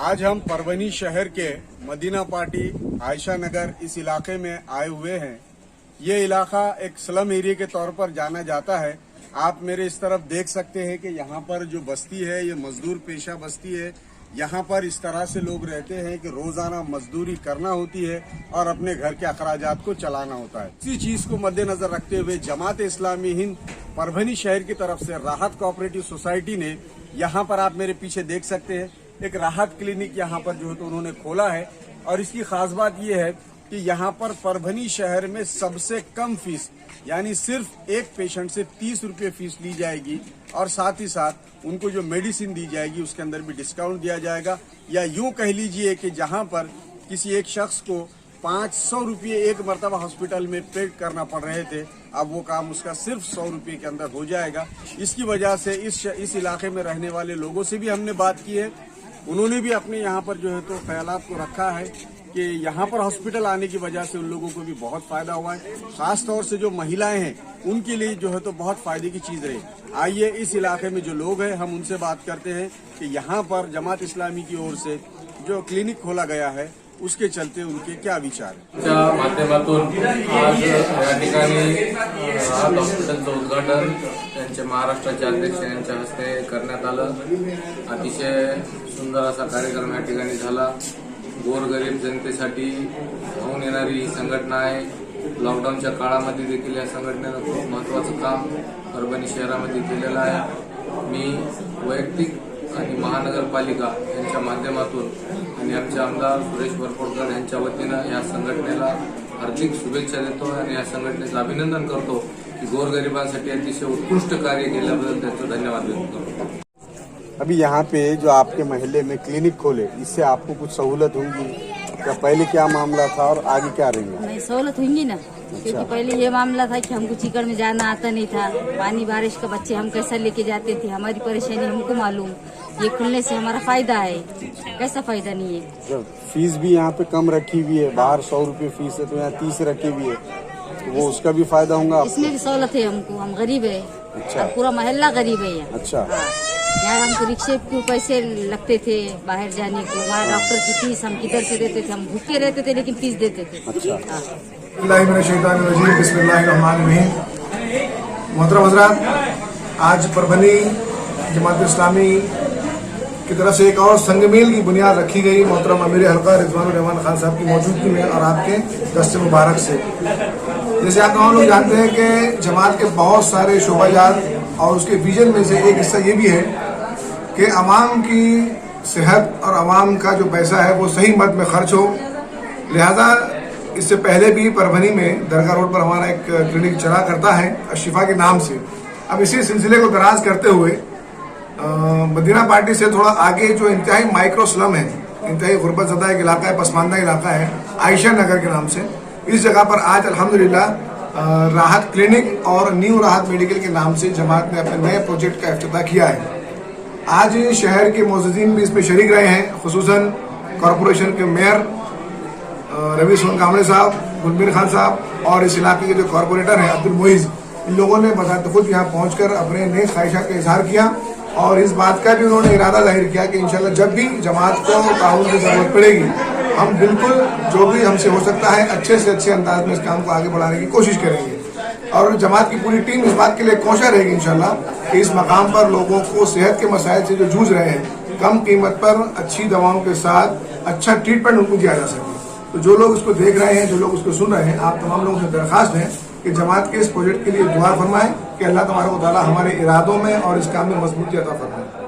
आज हम परभनी शहर के मदीना पार्टी आयशा नगर इस इलाके में आए हुए हैं। ये इलाका एक स्लम एरिया के तौर पर जाना जाता है। आप मेरे इस तरफ देख सकते हैं कि यहाँ पर जो बस्ती है ये मजदूर पेशा बस्ती है। यहाँ पर इस तरह से लोग रहते हैं कि रोजाना मजदूरी करना होती है और अपने घर के अखराजात को चलाना होता है। इसी चीज को मद्देनजर रखते हुए जमात इस्लामी हिंद परभनी शहर की तरफ से राहत कोऑपरेटिव सोसाइटी ने यहाँ पर आप मेरे पीछे देख सकते हैं एक राहत क्लिनिक यहाँ पर जो है तो उन्होंने खोला है। और इसकी खास बात यह है कि यहाँ पर परभनी शहर में सबसे कम फीस यानी सिर्फ एक पेशेंट से 30 रुपये फीस ली जाएगी और साथ ही साथ उनको जो मेडिसिन दी जाएगी उसके अंदर भी डिस्काउंट दिया जाएगा। या यूं कह लीजिए कि जहां पर किसी एक शख्स को 500 रुपये एक मरतबा हॉस्पिटल में पे करना पड़ रहे थे, अब वो काम उसका सिर्फ 100 रुपये के अंदर हो जाएगा। इसकी वजह से इस इलाके में रहने वाले लोगों से भी हमने बात की है। उन्होंने भी अपने यहाँ पर जो है तो ख्यालात को रखा है कि यहाँ पर हॉस्पिटल आने की वजह से उन लोगों को भी बहुत फायदा हुआ है। खास तौर से जो महिलाएं हैं उनके लिए जो है तो बहुत फायदे की चीज रही। आइए इस इलाके में जो लोग हैं हम उनसे बात करते हैं कि यहाँ पर जमात इस्लामी की ओर से जो क्लिनिक खोला गया है उसके चलते उनके क्या विचार है। च्या माध्यमातून आज या ठिकाणी राहत हॉस्पिटलचं उद्घाटन त्यांचे महाराष्ट्राचे अध्यक्ष यांच्या हस्ते करण्यात आलं। अतिशय सुंदर असा कार्यक्रम या ठिकाणी झाला। गोरगरीब जनतेसाठी होऊन येणारी ही संघटना आहे। लॉकडाऊनच्या काळामध्ये देखील या संघटनेनं खूप महत्त्वाचं काम परभणी शहरामध्ये केलेलं आहे। मी वैयक्तिक आणि महानगरपालिका यांच्या माध्यमातून आणि आमचे आमदार सुरेश वरपुडकर यांच्या वतीनं या संघटनेला हार्दिक शुभेच्छा देतो आणि या संघटनेचं अभिनंदन करतो की गोरगरिबांसाठी अतिशय उत्कृष्ट कार्य केल्याबद्दल त्यांचं धन्यवाद व्यक्त करतो। अभी यहाँ पे जो आपके महल्ले में क्लिनिक खोले इससे आपको कुछ सहूलत होगी क्या? पहले क्या मामला था और आगे क्या रहेगा? नहीं, सहूलत होंगी ना, क्योंकि पहले ये मामला था कि हमको चिकन में जाना आता नहीं था। पानी बारिश का बच्चे हम कैसा लेके जाते थे, हमारी परेशानी हमको मालूम। ये खुलने से हमारा फायदा है, कैसा फायदा नहीं है। फीस भी यहाँ पे कम रखी हुई है, बाहर 100 रुपये फीस है तो यहाँ 30 रखी हुई है, तो वो उसका भी फायदा होगा। इसमें भी सहूलत है हमको, हम गरीब है। अच्छा। और पूरा मोहल्ला गरीब है यहाँ। अच्छा। यहाँ हमको रिक्शे को पैसे लगते थे बाहर जाने को, वहाँ डॉक्टर की फीस हम किधर से देते थे, हम भूखे रहते थे लेकिन फीस देते थे। अच्छा। मोहतरम हज़रात, आज परभनी जमात इस्लामी की तरफ से एक और संगमेल की बुनियाद रखी गई मोहतरम अमीर हल्का रिजवानुर रहमान खान साहब की मौजूदगी में और आपके दस्ते मुबारक से। जैसे आप तमाम लोग जानते हैं कि जमात के बहुत सारे शोबाजात और उसके विजन में से एक हिस्सा ये भी है कि अवाम की सेहत और अवाम का जो पैसा है वो सही मद में खर्च हो। लिहाजा इससे पहले भी परभनी में दरगाह रोड पर हमारा एक क्लिनिक चला करता है अशिफा के नाम से। अब इसी सिलसिले को दराज करते हुए मदीना पार्टी से थोड़ा आगे जो इंतहाई माइक्रो स्लम है, इंतहाई गुर्बत ज़दा एक इलाका है, पसमानदा इलाका है, आयशा नगर के नाम से, इस जगह पर आज अल्हम्दुलिल्लाह राहत क्लिनिक और न्यू राहत मेडिकल के नाम से जमात ने अपने नए प्रोजेक्ट का इफ्तिताह किया है। आज शहर के मुअज़्ज़िज़ीन भी इसमें शरीक रहे हैं, खुसूसन कॉरपोरेशन के मेयर रवि सोन कामरे साहब, गुलबीर खान साहब और इस इलाके के जो कॉरपोरेटर हैं अब्दुल मोइज़, इन लोगों ने बज़ात खुद यहाँ पहुँचकर अपने नए ख्वाहिशात का इजहार किया और इस बात का भी उन्होंने इरादा जाहिर किया कि इंशाल्लाह जब भी जमात को ताउन की ज़रूरत पड़ेगी हम बिल्कुल जो भी हमसे हो सकता है अच्छे से अच्छे अंदाज में इस काम को आगे बढ़ाने की कोशिश करेंगे। और जमात की पूरी टीम इस बात के लिए कोशिश रहेगी इंशाल्लाह कि इस मकाम पर लोगों को सेहत के मसाइल से जो जूझ रहे हैं कम कीमत पर अच्छी दवाओं के साथ अच्छा ट्रीटमेंट उनको दिया जा सके। तो जो लोग उसको देख रहे हैं, जो लोग उसको सुन रहे हैं, आप तमाम लोगों से दरख्वास्त है कि जमात के इस प्रोजेक्ट के लिए दुआ फरमाएं कि अल्लाह तबारक व तआला हमारे इरादों में और इस काम में मजबूती अता फरमाए।